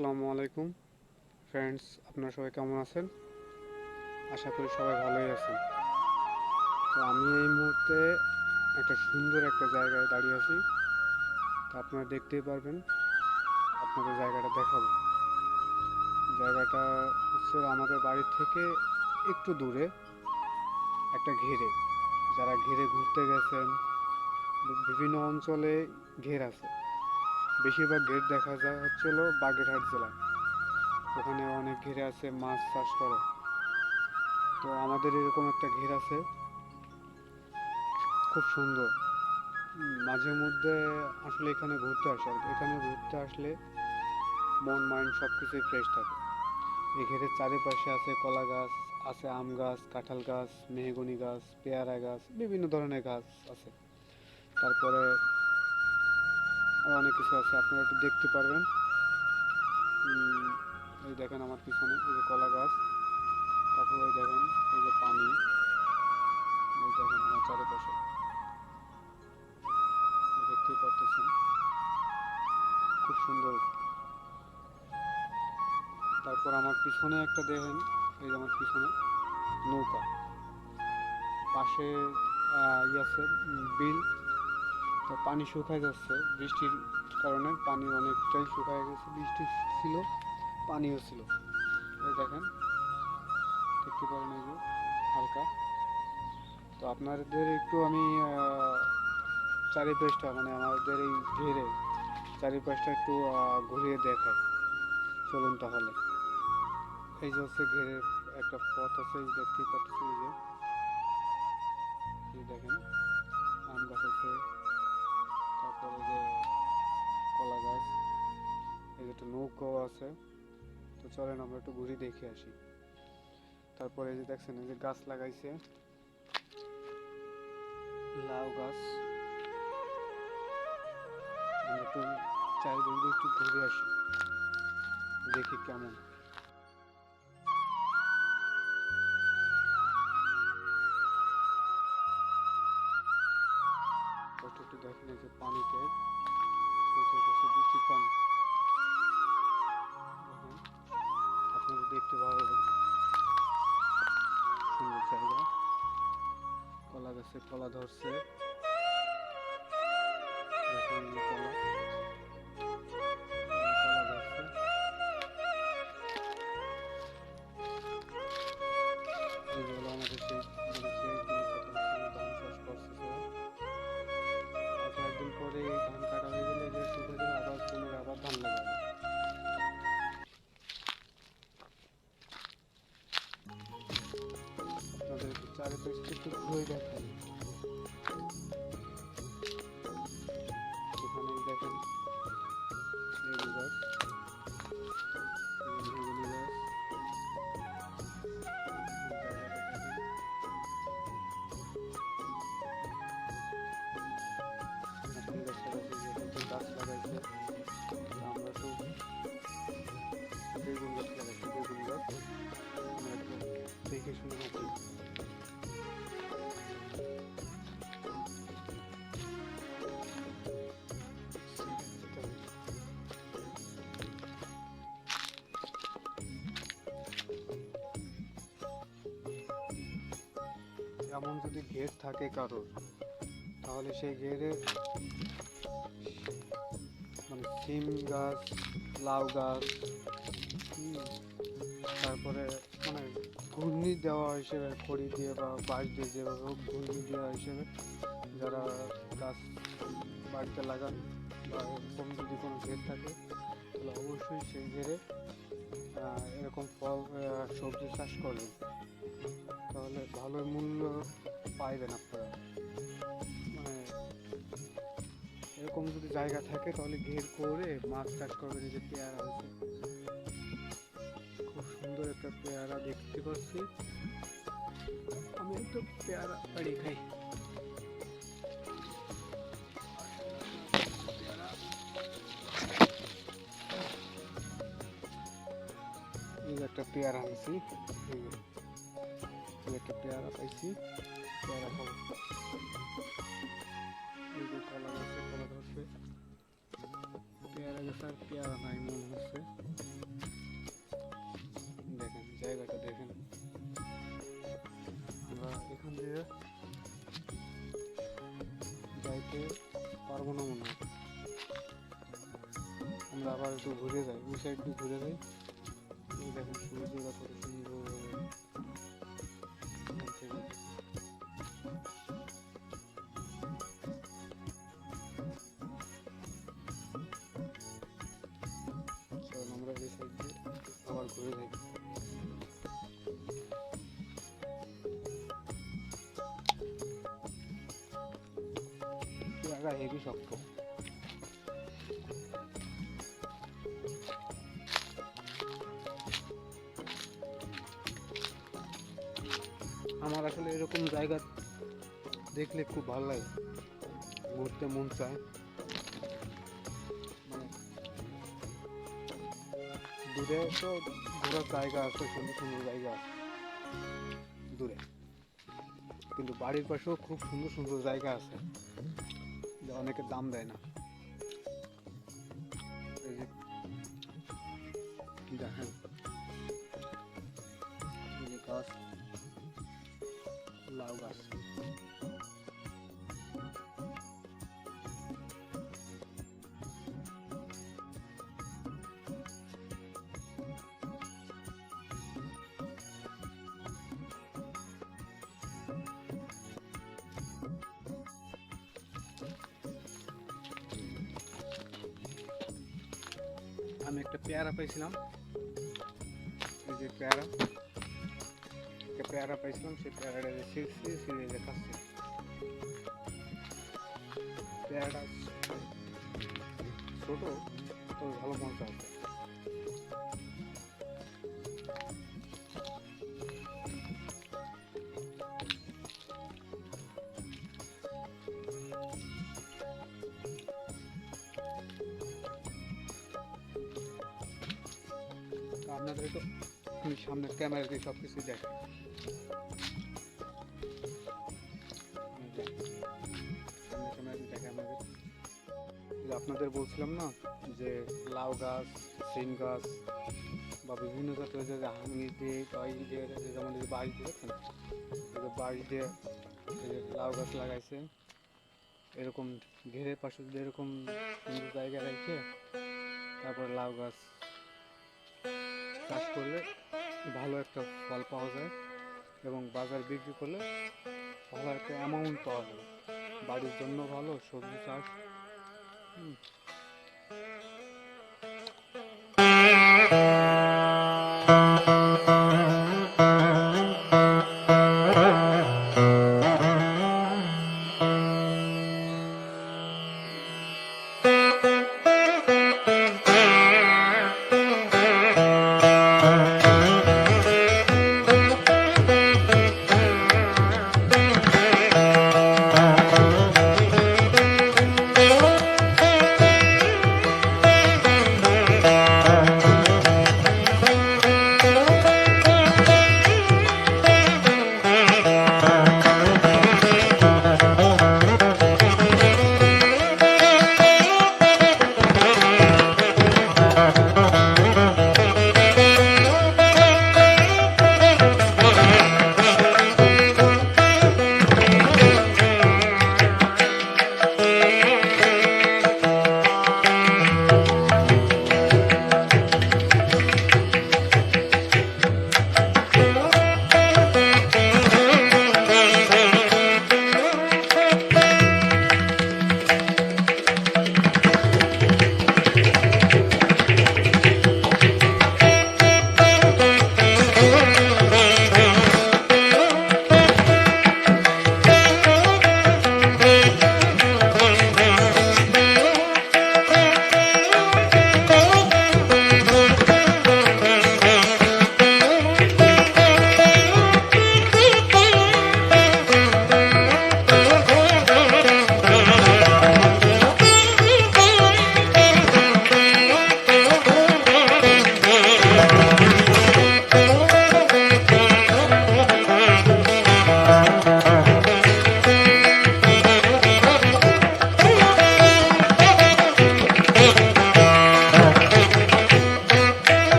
আসসালামু আলাইকুম ফ্রেন্ডস, আপনারা সবাই কেমন আছেন? আশা করি সবাই ভালোই আছেন। তো আমি এই মুহূর্তে একটা সুন্দর একটা জায়গায় দাঁড়িয়ে আছি। তো আপনারা দেখতেই পারবেন, আপনাদের জায়গাটা দেখাবো। জায়গাটা হচ্ছে আমাদের বাড়ি থেকে একটু দূরে একটা ঘেরে। যারা ঘেরে ঘুরতে গেছেন, বিভিন্ন অঞ্চলে ঘের আছে। বেশিরভাগ ঘের দেখা যায় হচ্ছিল বাগেরহাট জেলায়। ওখানে অনেক ঘেরে আছে, মাছ চাষ করে। তো আমাদের এরকম একটা ঘের আছে, খুব সুন্দর। মাঝে মধ্যে আসলে এখানে ঘুরতে আসে আর কি। এখানে ঘুরতে আসলে মন মাইন্ড সব কিছুই ফ্রেশ থাকে। এই ঘেরের চারিপাশে আছে কলা গাছ, আছে আম গাছ, কাঁঠাল গাছ, মেহগনি গাছ, পেয়ারা গাছ, বিভিন্ন ধরনের গাছ আছে। তারপরে আর অনেক কিছু আছে, আপনারা একটু দেখতে পারবেন। এই দেখেন আমার পিছনে এই যে কলা গাছ, তারপর ওই দেখেন এই যে পানি, এই দেখেন আমার চারিপাশে দেখতেই পারতেছেন, খুব সুন্দর। তারপর আমার পিছনে একটা দেখেন, এই যে আমার পিছনে নৌকা, পাশে আছে বিল। তো পানি শুকায় যাচ্ছে বৃষ্টির কারণে, পানি অনেকটাই শুকায় গেছে। বৃষ্টি ছিল, পানিও ছিল। এই দেখেন, দেখতে পারেন এই যে হালকা। তো আপনাদের একটু আমি চারিপাশটা মানে আমাদের এই ঘেরে চারিপাশটা একটু ঘুরিয়ে দেখাই, চলুন তাহলে। এই যে হচ্ছে ঘেরের একটা পথ আছে, এই দেখতেই পাচ্ছেন। এই দেখেন আম গাছ আছে, তারপরে যে কলা গাছ, এই যে একটা নৌকাও আছে। তো চলেন আমরা একটু ঘুরে দেখে আসি। তারপরে এই যে দেখছেন এই যে গাছ লাগাইছে, লাউ গাছ। আমরা একটু চারিদিক দিয়ে একটু ঘুরে আসি, দেখি কেমন। একটু একটু দেখেন এই যে পানিতে বৃষ্টির পানি, দেখেন আপনাদের দেখতে ভালো লাগবে। সুন্দর জায়গা, কলা গাছে কলা ধরছে, দেখেন এই যে কলা, কলা ধরছে। এই যে হলো আমাদের সেই মানে যে বিখ্যাত ধান চাষ করছে সবাই। আর কয়েকদিন পরে এই ধান কাটা হয়ে গেলে যে শুকিয়ে গেলে আবার পুনরায় আবার ধান লাগাবে। আপনাদের একটু চারিপাশে একটু ঘুরে দেখাই। এখানে দেখেন লেবু গাছ, মেহগনি গাছ, জায়গাটা দেখেন। নারকেল গাছ লাগাইছে, যে গাছ লাগাইছে। আমরা তো বেগুন গাছ লাগাইছি, বেগুন গাছ আমরা একটু দেখে শুনে হাঁটি। এমন যদি ঘের থাকে কারোর, তাহলে সেই ঘেরে মানে সিম গাছ, লাউ গাছ, তারপরে মানে ঘূর্ণি দেওয়া হিসেবে খড়ি দিয়ে বা বাঁশ দিয়ে, যেভাবে হোক ঘূর্ণি দেওয়া হিসেবে যারা গাছ বাড়িতে লাগান বা এরকম যদি কোনো ঘের থাকে, তাহলে অবশ্যই সেই ঘেরে এরকম ফল সবজি চাষ করবেন, তাহলে ভালো মূল্য পাইবেন আপনারা। মানে এরকম যদি জায়গা থাকে তাহলে ঘের করে মাছ চাষ করবেন। এই যে পেয়ারা হয়েছে, খুব সুন্দর একটা পেয়ারা দেখতে পাচ্ছি। আমি একটু পেয়ারা বাড়ি খাই। এই যে একটা পেয়ারা আনছি, এই একটা পেয়ারা পাইছি, পেয়ারা খাবো। এই যে কলা গাছে কলা ধরছে, পেয়ারা গাছে আর পেয়ারা নাই মনে হচ্ছে। আমরা আবার একটু ঘুরে যাই, ওই সাইড দিয়ে ঘুরে যাই। ওই দেখেন সূর্যটা কত সুন্দর এখান থেকে। চলুন আমরা এই সাইড দিয়ে আবার ঘুরে যাই। জায়গা হেভি শক্ত। আমার আসলে এরকম জায়গা দেখলে খুব ভালো লাগে, ঘুরতে মন চায়। মানে দূরে তো ঘোরার জায়গা আছে, সুন্দর সুন্দর জায়গা আছে দূরে, কিন্তু বাড়ির পাশেও খুব সুন্দর সুন্দর জায়গা আছে যা অনেকে দাম দেয় না। এই যে দেখেন, এই যে গাছ, লাউ গাছ। আমি একটা পেয়ারা পাইছিলাম, এই যে পেয়ারা, একটা পেয়ারা পাইছিলাম, সেই পেয়ারাটা যে ছিঁড়ছি, ছিঁড়ে যে খাচ্ছি। পেয়ারাটা ছোট, তবে ভালো মজা আছে। তো আপনাদের একটু আমি সামনের ক্যামেরা দিয়ে সব কিছু দেখাই। সামনের ক্যামেরা দিয়ে দেখাই আপনাদের। যে আপনাদের বলছিলাম না যে লাউ গাছ, সিম গাছ বা বিভিন্ন জাতের যে হাঙি দিয়ে বা ই দিয়ে, যেমন এই যে বাড়ি দিয়ে দেখছেন, এই যে বাড়ি দিয়ে এই যে লাউ গাছ লাগাইছে, এরকম ঘেরের পাশে যদি এরকম সুন্দর জায়গা রেখে তারপর লাউ গাছ চাষ করলে ভালো একটা ফল পাওয়া যায়, এবং বাজার বিক্রি করলে ভালো একটা অ্যামাউন্ট পাওয়া যায়। বাড়ির জন্য ভালো সবজি চাষ।